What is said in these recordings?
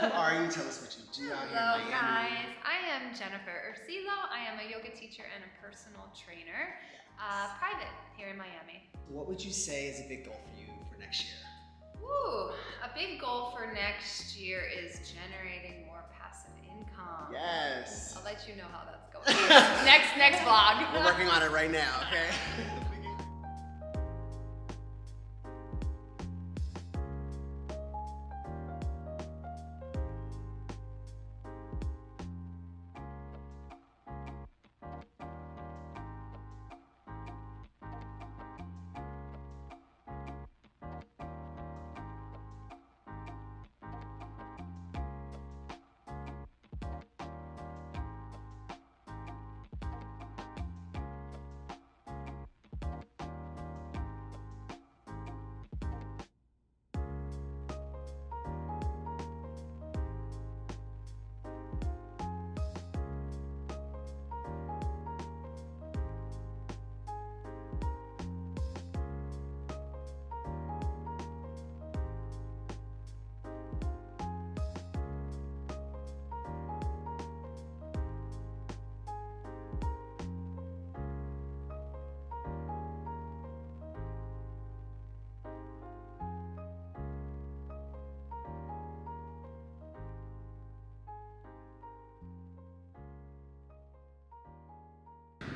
Who are you? Tell us what you do out here in Hello, Miami. guys. I am Jennifer Ursillo. I am a yoga teacher and a personal trainer, private here in Miami. What would you say is a big goal for you for next year? Ooh, a big goal for next year is generating more passive income. Yes. I'll let you know how that's going. next vlog. We're working on it right now, okay?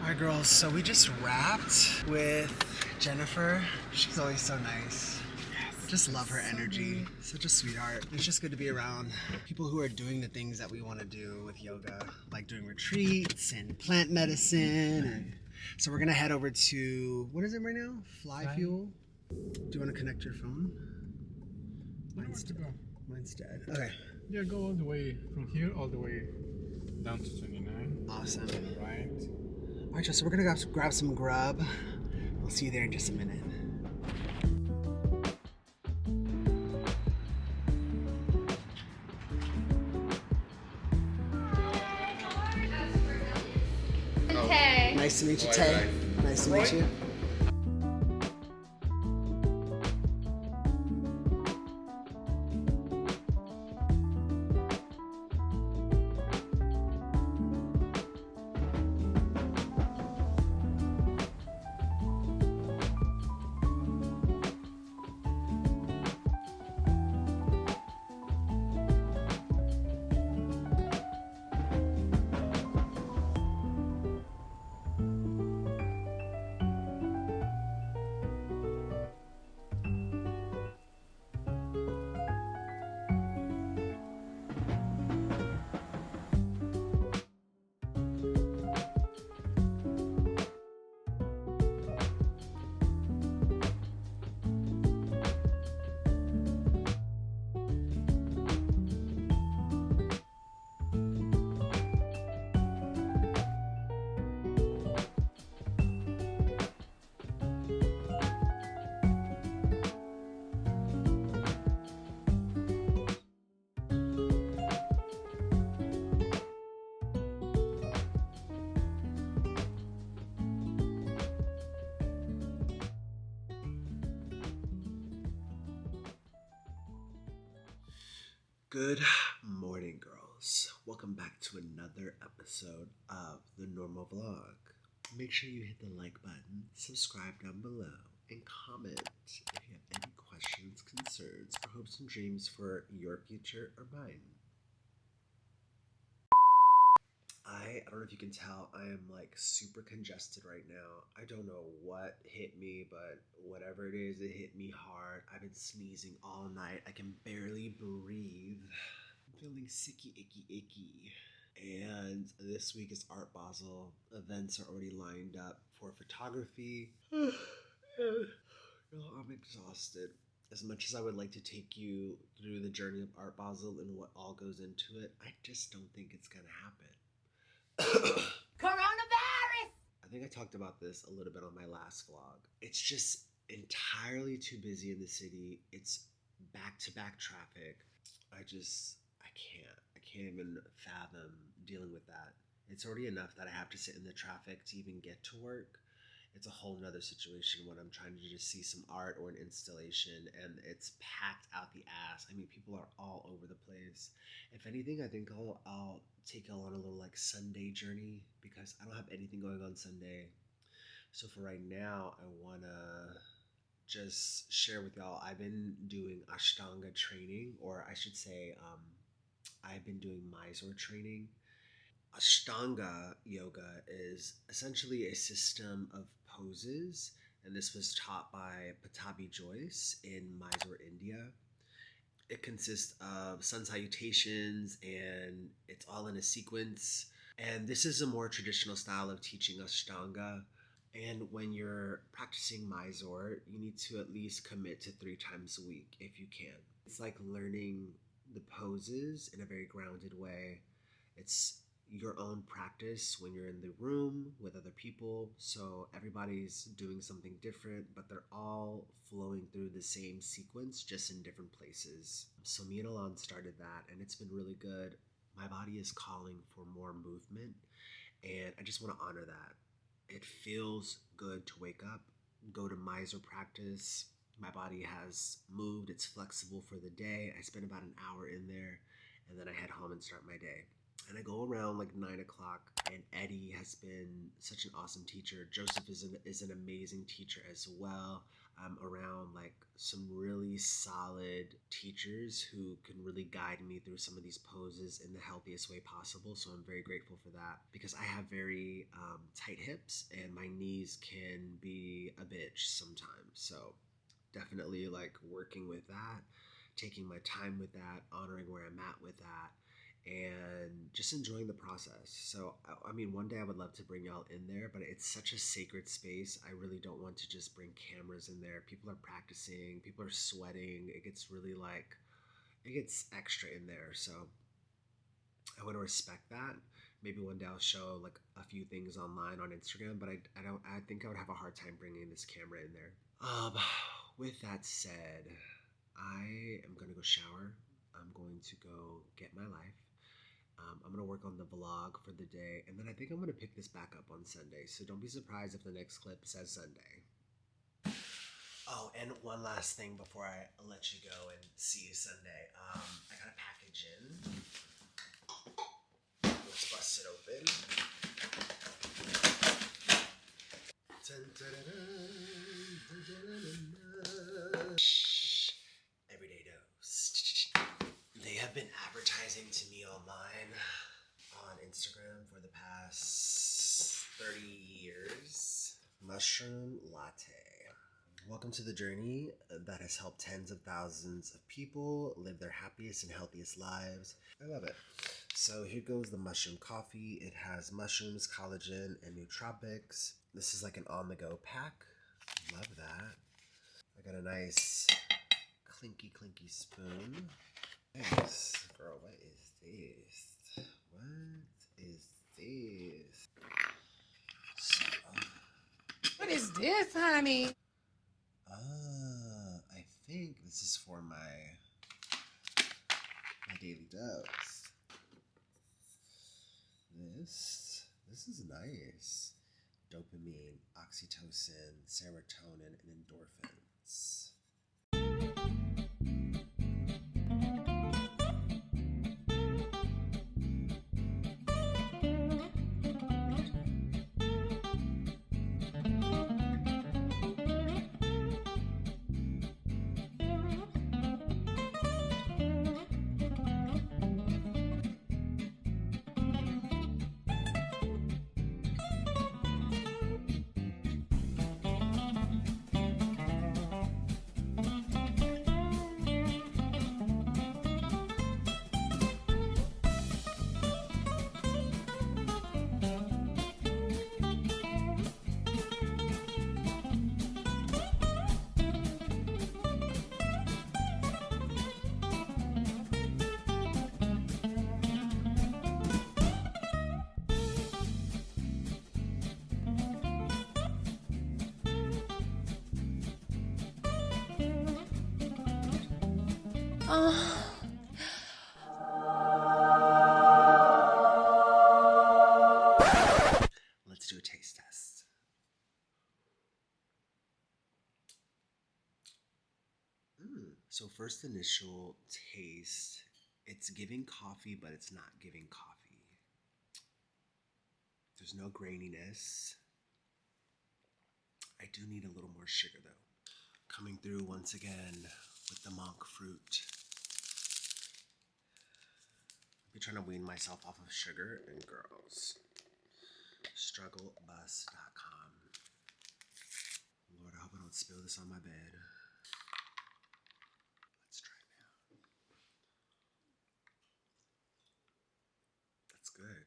Alright girls, so we just wrapped with Jennifer. She's always so nice. Just love her energy. Such a sweetheart. It's just good to be around people who are doing the things that we want to do with yoga, like doing retreats and plant medicine. And so we're gonna head over to, what is it right now? Fly Fuel? Do you want to connect your phone? Mine's dead. Okay. Yeah, go all the way from here all the way down to 29. Awesome. Right. Alright, so we're gonna grab some grub. We'll see you there in just a minute. Tay. Nice to meet you, Tay. Nice to meet you. Good morning, girls. Welcome back to another episode of the Normal Vlog. Make sure you hit the like button, subscribe down below, and comment if you have any questions, concerns, or hopes and dreams for your future or mine. I don't know if you can tell, I am like super congested right now. I don't know what hit me, but whatever it is, it hit me hard. I've been sneezing all night. I can barely breathe. I'm feeling sicky, icky. And this week is Art Basel. Events are already lined up for photography. I'm exhausted. As much as I would like to take you through the journey of Art Basel and what all goes into it, I just don't think it's gonna happen. Coronavirus! I think I talked about this a little bit on my last vlog. It's just entirely too busy in the city. It's back-to-back traffic. I can't even fathom dealing with that. It's already enough that I have to sit in the traffic to even get to work. It's a whole nother situation when I'm trying to just see some art or an installation and it's packed out the ass. I mean, people are all over the place. course. If anything, I think I'll take y'all on a little like Sunday journey because I don't have anything going on Sunday. So for right now, I wanna just share with y'all. I've been doing Ashtanga training, or I should say, I've been doing Mysore training. Ashtanga yoga is essentially a system of poses, and this was taught by Patabi Joyce in Mysore, India. It consists of sun salutations and it's all in a sequence. And this is a more traditional style of teaching Ashtanga. And when you're practicing Mysore, you need to at least commit to 3 times a week if you can. It's like learning the poses in a very grounded way. It's your own practice when you're in the room with other people. So everybody's doing something different, but they're all flowing through the same sequence, just in different places. So me and Alon started that, and it's been really good. My body is calling for more movement, and I just want to honor that. It feels good to wake up, go to Mysore practice. My body has moved, it's flexible for the day. I spend about an hour in there, and then I head home and start my day. And I go around like 9 o'clock, and Eddie has been such an awesome teacher. Joseph is an amazing teacher as well. I'm around like some really solid teachers who can really guide me through some of these poses in the healthiest way possible. So I'm very grateful for that because I have very tight hips and my knees can be a bitch sometimes. So definitely like working with that, taking my time with that, honoring where I'm at with that, and just enjoying the process. So, I mean, one day I would love to bring y'all in there, but it's such a sacred space. I really don't want to just bring cameras in there. People are practicing, people are sweating. It gets really like, it gets extra in there. So, I want to respect that. Maybe one day I'll show like a few things online on Instagram, but I think I would have a hard time bringing this camera in there. Um, with that said, I am gonna go shower. I'm going to go get my life. I'm gonna work on the vlog for the day, and then I think I'm gonna pick this back up on Sunday. So don't be surprised if the next clip says Sunday. Oh, and one last thing before I let you go and see you Sunday. I got a package in. Let's bust it open. Everyday dose. They have been advertising to me online on Instagram for the past 30 years. Mushroom latte. Welcome to the journey that has helped tens of thousands of people live their happiest and healthiest lives. I love it. So here goes the mushroom coffee. It has mushrooms, collagen, and nootropics. This is like an on-the-go pack. Love that. I got a nice clinky spoon. Yes, girl, what is this? What is this? So, What is this, honey? I think this is for my daily dose. This is nice. Dopamine, oxytocin, serotonin, and endorphins. Let's do a taste test. So first initial taste It's giving coffee, but it's not giving coffee. There's no graininess. I do need a little more sugar though. Coming through once again with the monk fruit. I've been trying to wean myself off of sugar and girls. Strugglebus.com. Lord, I hope I don't spill this on my bed. Let's try it now. That's good.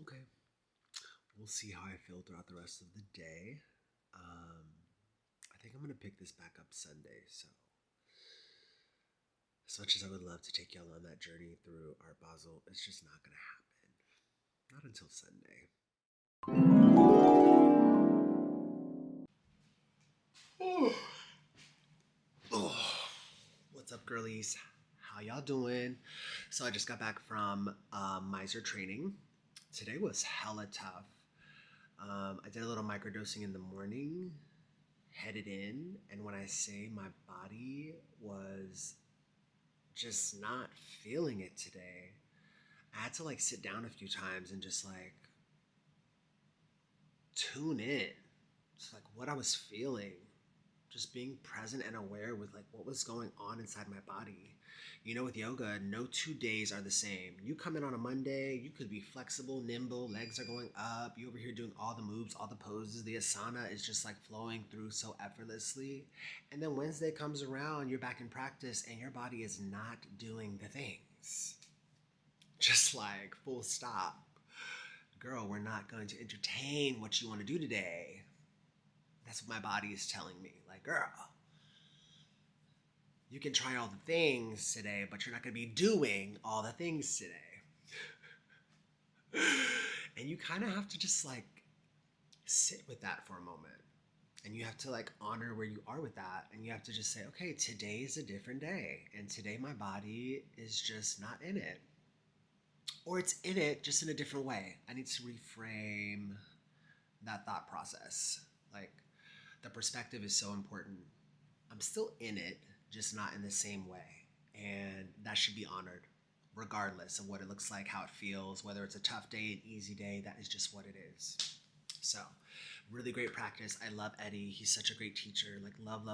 Okay. We'll see how I feel throughout the rest of the day. I think I'm going to pick this back up Sunday, so as much as I would love to take y'all on that journey through Art Basel, it's just not going to happen. Not until Sunday. Oh. What's up, girlies? How y'all doing? So I just got back from Mysore training. Today was hella tough. I did a little microdosing in the morning, headed in, and when I say my body was just not feeling it today, I had to like sit down a few times and just like tune in. It's like what I was feeling, just being present and aware with like what was going on inside my body. You know, with yoga, no 2 days are the same. You come in on a Monday, you could be flexible, nimble, legs are going up, you over here doing all the moves, all the poses, the asana is just like flowing through so effortlessly. And then Wednesday comes around, you're back in practice and your body is not doing the things. Just like full stop. Girl, we're not going to entertain what you want to do today. That's what my body is telling me. Like, girl, you can try all the things today, but you're not going to be doing all the things today. And you kind of have to just like sit with that for a moment. And you have to like honor where you are with that. And you have to just say, okay, today is a different day. And today my body is just not in it. Or it's in it, just in a different way. I need to reframe that thought process. Like, the perspective is so important. I'm still in it, just not in the same way. And that should be honored, regardless of what it looks like, how it feels, whether it's a tough day, an easy day, that is just what it is. So, really great practice. I love Eddie. He's such a great teacher. Like, love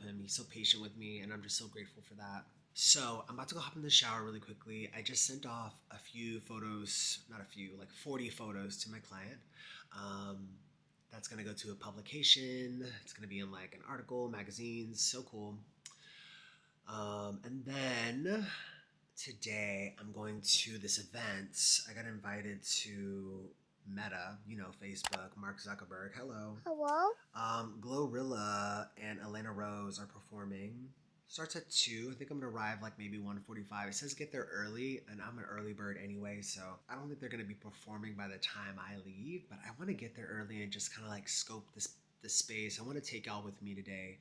him. He's so patient with me, and I'm just so grateful for that. So, I'm about to go hop in the shower really quickly. I just sent off a few photos, not a few, like 40 photos to my client. That's going to go to a publication. It's going to be in like an article, magazines, so cool. And then today I'm going to this event. I got invited to Meta, you know, Facebook, Mark Zuckerberg. Hello. Hello? Glorilla and Elena Rose are performing. Starts at 2. I think I'm going to arrive like maybe 1:45. It says get there early, and I'm an early bird anyway, so I don't think they're going to be performing by the time I leave, but I want to get there early and just kind of like scope this space. I want to take y'all with me today.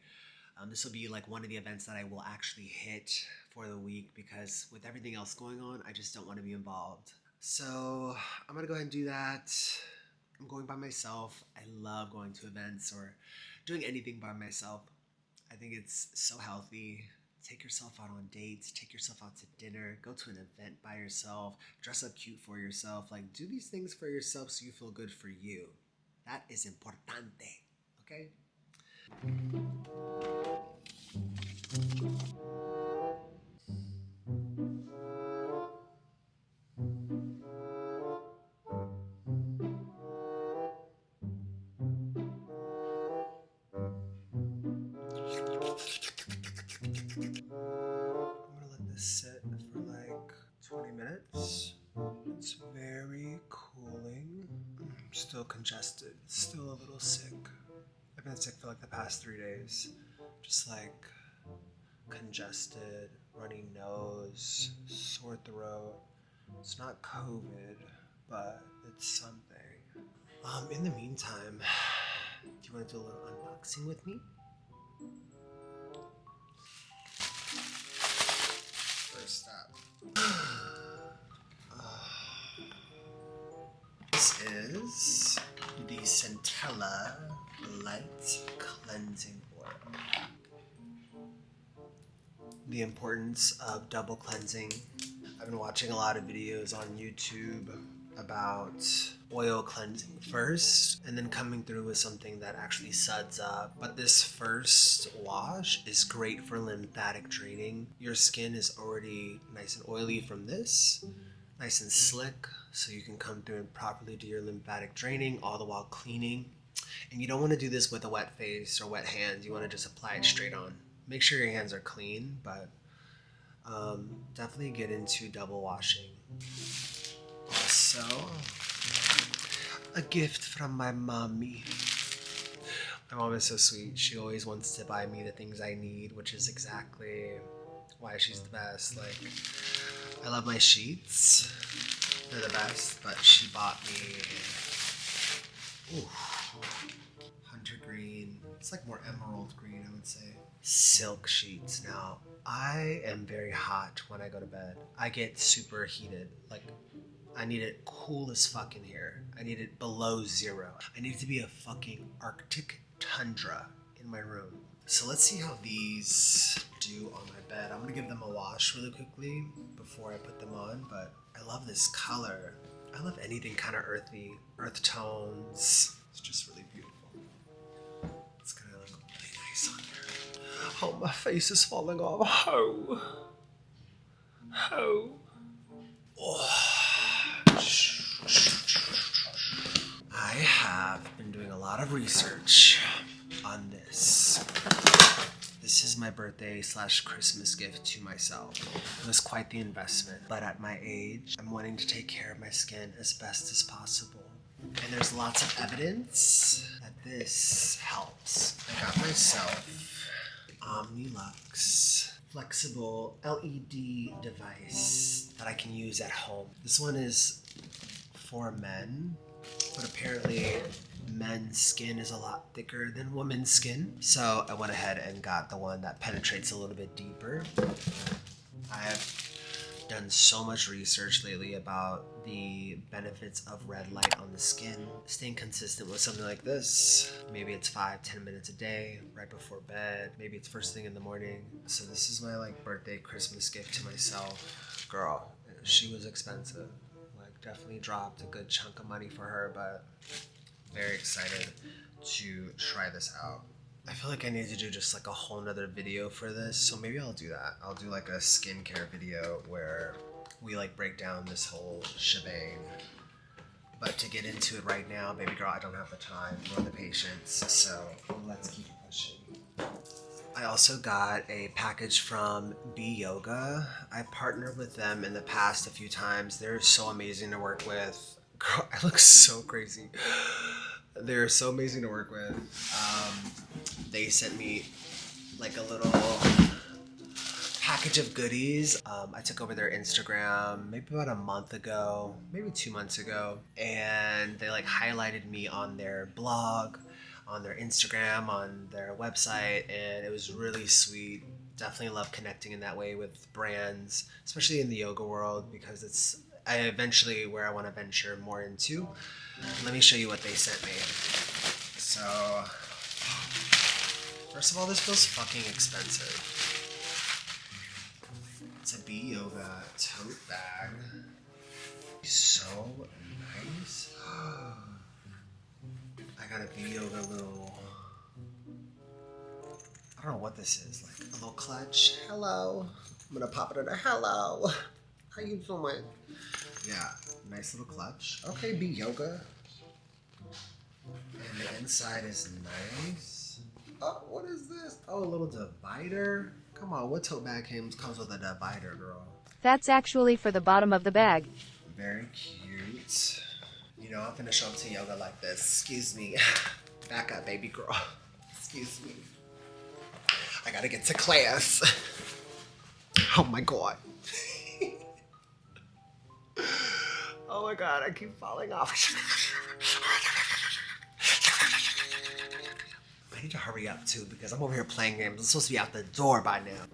This will be like one of the events that I will actually hit for the week because with everything else going on, I just don't want to be involved. So I'm going to go ahead and do that. I'm going by myself. I love going to events or doing anything by myself. I think it's so healthy. Take yourself out on dates, take yourself out to dinner, go to an event by yourself, dress up cute for yourself. Like, do these things for yourself so you feel good for you. That is importante, okay? I'm gonna let this sit for like 20 minutes. It's very cooling. I'm still congested, still a little sick. I've been sick for like the past 3 days. Just like congested, runny nose, sore throat. It's not COVID, but it's something. In the meantime, do you want to do a little unboxing with me? First up. This is the CENTELLA Light Cleansing Oil. the importance of double cleansing. I've been watching a lot of videos on YouTube about oil cleansing first and then coming through with something that actually suds up. But this first wash is great for lymphatic draining. Your skin is already nice and oily from this, nice and slick, so you can come through and properly do your lymphatic draining all the while cleaning. And you don't want to do this with a wet face or wet hands. You want to just apply it straight on. Make sure your hands are clean, but definitely get into double washing. Also, a gift from my mommy. My mom is so sweet. She always wants to buy me the things I need, which is exactly why she's the best. Like, I love my sheets. They're the best, but she bought me hunter green. It's like more emerald green, I would say. Silk sheets. Now, I am very hot when I go to bed. I get super heated. Like, I need it cool as fuck in here. I need it below 0. I need it to be a fucking Arctic tundra in my room. So let's see how these do on my bed. I'm gonna give them a wash really quickly before I put them on, but I love this color. I love anything kind of earthy, earth tones. It's just really beautiful. It's gonna look really nice on there. Oh, my face is falling off. Oh. Oh. I have been doing a lot of research on this. This is my birthday / Christmas gift to myself. It was quite the investment, but at my age, I'm wanting to take care of my skin as best as possible. And there's lots of evidence that this helps. I got myself Omnilux flexible LED device that I can use at home. This one is for men, but apparently men's skin is a lot thicker than women's skin. So I went ahead and got the one that penetrates a little bit deeper. I have done so much research lately about the benefits of red light on the skin. Staying consistent with something like this. Maybe it's 5-10 minutes a day, right before bed. Maybe it's first thing in the morning. So this is my like birthday Christmas gift to myself. Girl, she was expensive. Like definitely dropped a good chunk of money for her, but very excited to try this out. I feel like I need to do just like a whole nother video for this, so maybe I'll do that. I'll do like a skincare video where we like break down this whole shebang. But to get into it right now, baby girl, I don't have the time or the patience, so let's keep pushing. I also got a package from B Yoga. I partnered with them in the past a few times. They're so amazing to work with. Girl, I look so crazy. They're so amazing to work with. They sent me like a little package of goodies. I took over their Instagram maybe about a month ago, maybe 2 months ago, and they like highlighted me on their blog, on their Instagram, on their website, and it was really sweet. Definitely love connecting in that way with brands, especially in the yoga world, because it's eventually where I want to venture more into. Let me show you what they sent me. So, first of all, this feels fucking expensive. It's a B Yoga tote bag. So nice. I got a B Yoga little, I don't know what this is, like a little clutch. Hello. I'm gonna pop it in a hello. How you doing? Yeah, nice little clutch. Okay, B Yoga. And the inside is nice. Oh, what is this? Oh, a little divider. Come on, what tote bag comes with a divider, girl? That's actually for the bottom of the bag. Very cute. You know, I'm gonna show up to yoga like this. Excuse me. Back up, baby girl. Excuse me. I gotta get to class. Oh my god. Oh my god, I keep falling off. I need to hurry up too because I'm over here playing games. I'm supposed to be out the door by now.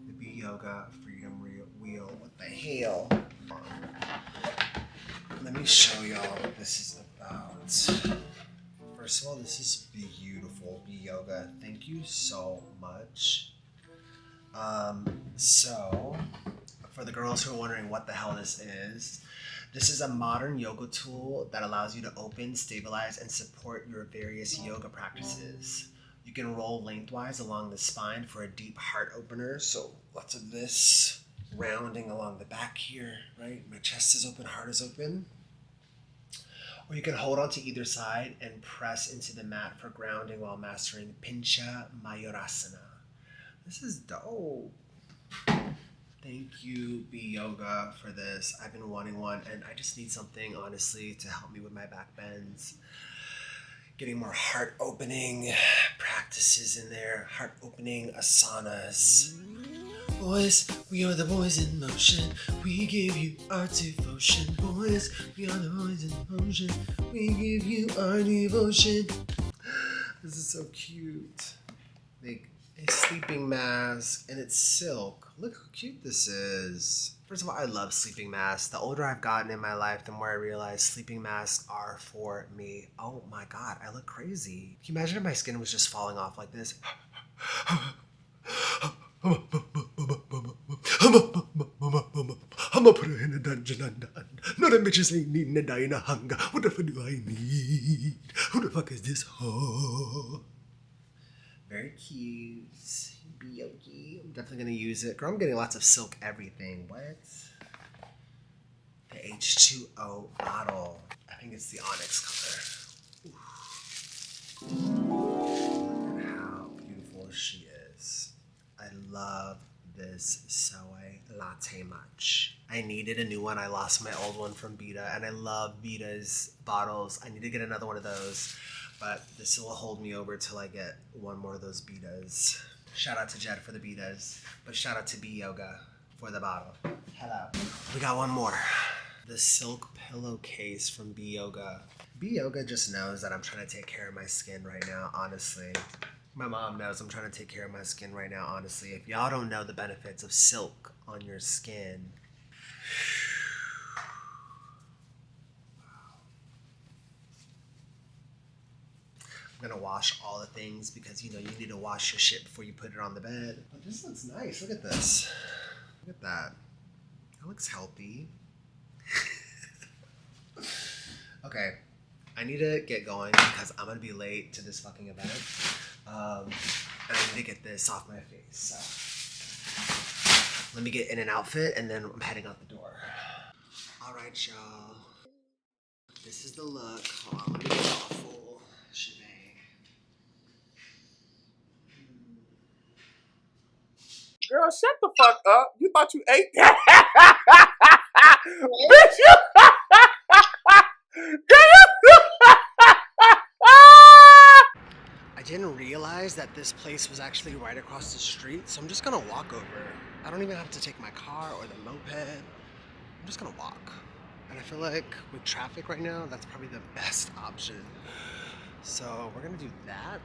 The B Yoga Freedom Wheel. What the hell? Let me show y'all what this is about. First of all, this is beautiful. B Yoga. Thank you so much. So, for the girls who are wondering what the hell this is a modern yoga tool that allows you to open, stabilize, and support your various yoga practices. You can roll lengthwise along the spine for a deep heart opener. So lots of this rounding along the back here, right? My chest is open, heart is open. Or you can hold on to either side and press into the mat for grounding while mastering Pincha Mayurasana. This is dope. Thank you, B Yoga, for this. I've been wanting one, and I just need something, honestly, to help me with my back bends. Getting more heart opening practices in there, heart opening asanas. Boys, we are the boys in motion. We give you our devotion. Boys, we are the boys in motion. We give you our devotion. This is so cute. Like a sleeping mask, and it's silk. Look how cute this is. First of all, I love sleeping masks. The older I've gotten in my life, the more I realize sleeping masks are for me. Oh my God, I look crazy. Can you imagine if my skin was just falling off like this? I'ma put her in a dungeon undone. No, the bitches ain't needing to die in a hunger. What the fuck do I need? Who the fuck is this hoe? Very cute. Yogi. I'm definitely gonna use it. Girl, I'm getting lots of silk everything. What? The H2O bottle. I think it's the onyx color. Look at how beautiful she is. I love this soy latte much. I needed a new one. I lost my old one from Vita, and I love Vita's bottles. I need to get another one of those, but this will hold me over till I get one more of those Vitas. Shout out to Jed for the Vitas, but shout out to B Yoga for the bottle. Hello. We got one more. The silk pillowcase from B Yoga. B Yoga just knows that I'm trying to take care of my skin right now, honestly. My mom knows I'm trying to take care of my skin right now, honestly. If y'all don't know the benefits of silk on your skin, I'm gonna wash all the things because you know you need to wash your shit before you put it on the bed. But this looks nice. Look at this. Look at that. That looks healthy. Okay, I need to get going because I'm gonna be late to this fucking event. And I need to get this off my face. So let me get in an outfit and then I'm heading out the door. All right, y'all. This is the look. Hold on, let me get all full shebang. Girl, shut the fuck up. You thought you ate that? Bitch, you... I didn't realize that this place was actually right across the street, so I'm just gonna walk over. I don't even have to take my car or the moped. I'm just gonna walk. And I feel like with traffic right now, that's probably the best option. So we're gonna do that.